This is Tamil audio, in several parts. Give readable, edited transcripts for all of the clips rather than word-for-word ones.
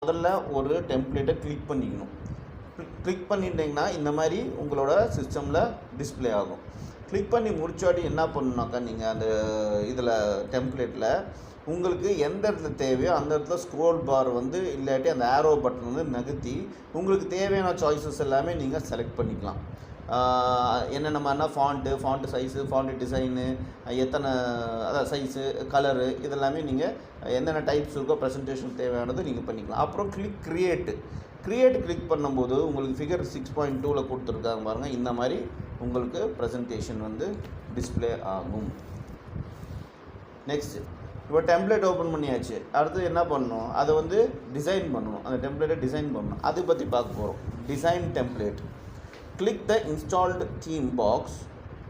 முதல்ல ஒரு டெம்ப்ளேட்டை கிளிக் பண்ணிக்கணும். கிளிக் பண்ணிட்டீங்கன்னா இந்த மாதிரி உங்களோட சிஸ்டமில் டிஸ்பிளே ஆகும். கிளிக் பண்ணி முடிச்சாடி என்ன பண்ணணுனாக்கா நீங்கள் அந்த இதில் டெம்ப்ளேட்டில் உங்களுக்கு எந்த இடத்துல தேவையோ அந்த இடத்துல ஸ்க்ரோல் பார் வந்து இல்லாட்டி அந்த ஆரோ பட்டன் வந்து நகர்த்தி உங்களுக்கு தேவையான சாய்ஸஸ் எல்லாமே நீங்கள் செலக்ட் பண்ணிக்கலாம். என்னென்ன மாதிரினா ஃபாண்ட்டு சைஸு, ஃபாண்ட்டு டிசைனு, எத்தனை அதான் சைஸு, கலரு, இதெல்லாமே நீங்கள் என்னென்ன டைப்ஸ் இருக்கோ ப்ரெசன்டேஷன் தேவையானது நீங்கள் பண்ணிக்கலாம். அப்புறம் கிரியேட் பண்ணும்போது உங்களுக்கு ஃபிகர் 6.2ல் கொடுத்துருக்காங்க பாருங்கள். இந்த மாதிரி உங்களுக்கு ப்ரெசன்டேஷன் வந்து டிஸ்பிளே ஆகும். நெக்ஸ்ட்டு இப்போ டெம்ப்ளேட் ஓப்பன் பண்ணியாச்சு. அடுத்து என்ன பண்ணணும், அதை வந்து டிசைன் பண்ணணும். அந்த டெம்ப்ளேட்டை டிசைன் பண்ணணும். அதை பற்றி பார்க்க போகிறோம். Design template. Click the installed theme box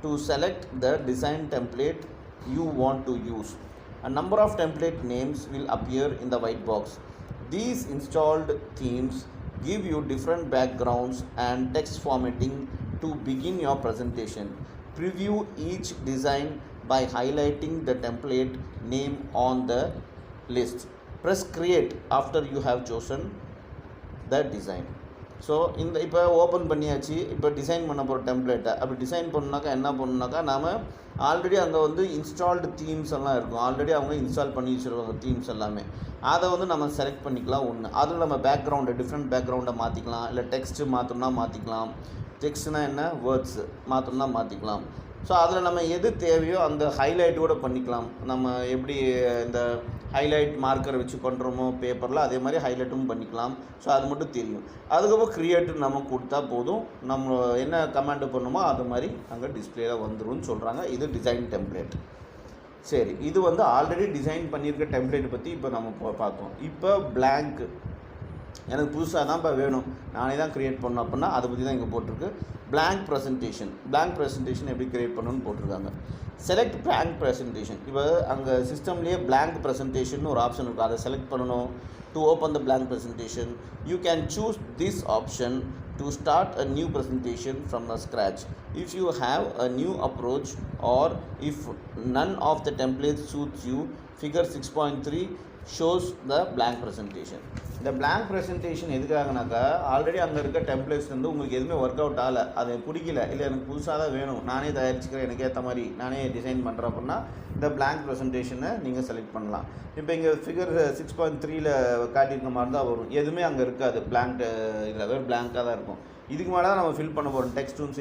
to select the design template you want to use. A number of template names will appear in the white box. These installed themes give you different backgrounds and text formatting to begin your presentation. Preview each design by highlighting the template name on the list. Press create after you have chosen the design. So இப்போ ஓப்பன் பண்ணியாச்சு. இப்போ டிசைன் பண்ண போகிற டெம்ப்ளேட்டை அப்படி டிசைன் பண்ணாக்கா என்ன பண்ணணுனாக்கா, நாம் ஆல்ரெடி அங்கே வந்து இன்ஸ்டால்டு தீம்ஸ் எல்லாம் இருக்கும். ஆல்ரெடி அவங்க இன்ஸ்டால் பண்ணி வச்சுருவாங்க தீம்ஸ் எல்லாமே. அதை வந்து நம்ம செலக்ட் பண்ணிக்கலாம். ஒன்று அதில் நம்ம டிஃப்ரெண்ட் பேக்ரவுண்டை மாற்றிக்கலாம். இல்லை டெக்ஸ்ட்டு மாற்றணும்னா மாற்றிக்கலாம். டெக்ஸ்ட்னால் என்ன, வேர்ட்ஸு மாற்றணும்னா மாற்றிக்கலாம். ஸோ அதில் நம்ம எது தேவையோ அந்த ஹைலைட்டோடு பண்ணிக்கலாம். நம்ம எப்படி இந்த ஹைலைட் மார்க்கரை வச்சு பண்ணுறோமோ பேப்பரில், அதே மாதிரி ஹைலைட்டும் பண்ணிக்கலாம். ஸோ அது மட்டும் தெரியும். அதுக்கப்புறம் கிரியேட்டிவ் நம்ம கொடுத்தா போதும். நம்ம என்ன கமாண்டு பண்ணணுமோ அது மாதிரி அங்கே டிஸ்பிளேயில் வந்துடும் சொல்கிறாங்க. இது டிசைன் டெம்ப்ளேட். சரி, இது வந்து ஆல்ரெடி டிசைன் பண்ணியிருக்க டெம்ப்ளேட் பற்றி இப்போ நம்ம பார்த்தோம். இப்போ பிளாங்க் எனக்கு புதுசாக தான் இப்போ வேணும், நானே தான் க்ரியேட் பண்ணணும் அப்படின்னா அதை பற்றி தான் இங்கே போட்டிருக்கு. பிளாங்க் ப்ரெசன்டேஷன் எப்படி க்ரியேட் பண்ணணும்னு போட்டிருக்காங்க. Select blank presentation. இப்போ அங்கே சிஸ்டம்லேயே பிளாங்க் ப்ரெசன்டேஷன் ஒரு ஆப்ஷன் இருக்கும். அதை செலக்ட் பண்ணணும். To open the blank presentation you can choose this option to start a new presentation from the scratch. If you have a new approach or if none of the templates suits you, figure 6.3 shows the blank presentation. இந்த blank presentation எதுக்காகனாக்கா, ஆல்ரெடி அங்கே இருக்க டெம்ப்ளேட்ஸ் வந்து உங்களுக்கு எதுவுமே ஒர்க் அவுட் ஆகலை, அது பிடிக்கல, இல்லை எனக்கு புதுசாக தான் வேணும், நானே தயாரிச்சுக்கிறேன், எனக்கு ஏற்ற மாதிரி நானே டிசைன் பண்ணுறேன் அப்படின்னா இந்த blank presentation-ஐ நீங்கள் செலக்ட் பண்ணலாம். இப்போ இங்கே ஃபிகர் 6.3ல் காட்டியிருக்க மாதிரி தான் வரும். எதுவுமே அங்கே இருக்காது, blank இல்லை, வெறும் blank-ஆக தான் இருக்கும். இதுக்கு மேலே தான் நம்ம ஃபில் பண்ண போகிறோம். டெக்ஸ்ட்டும்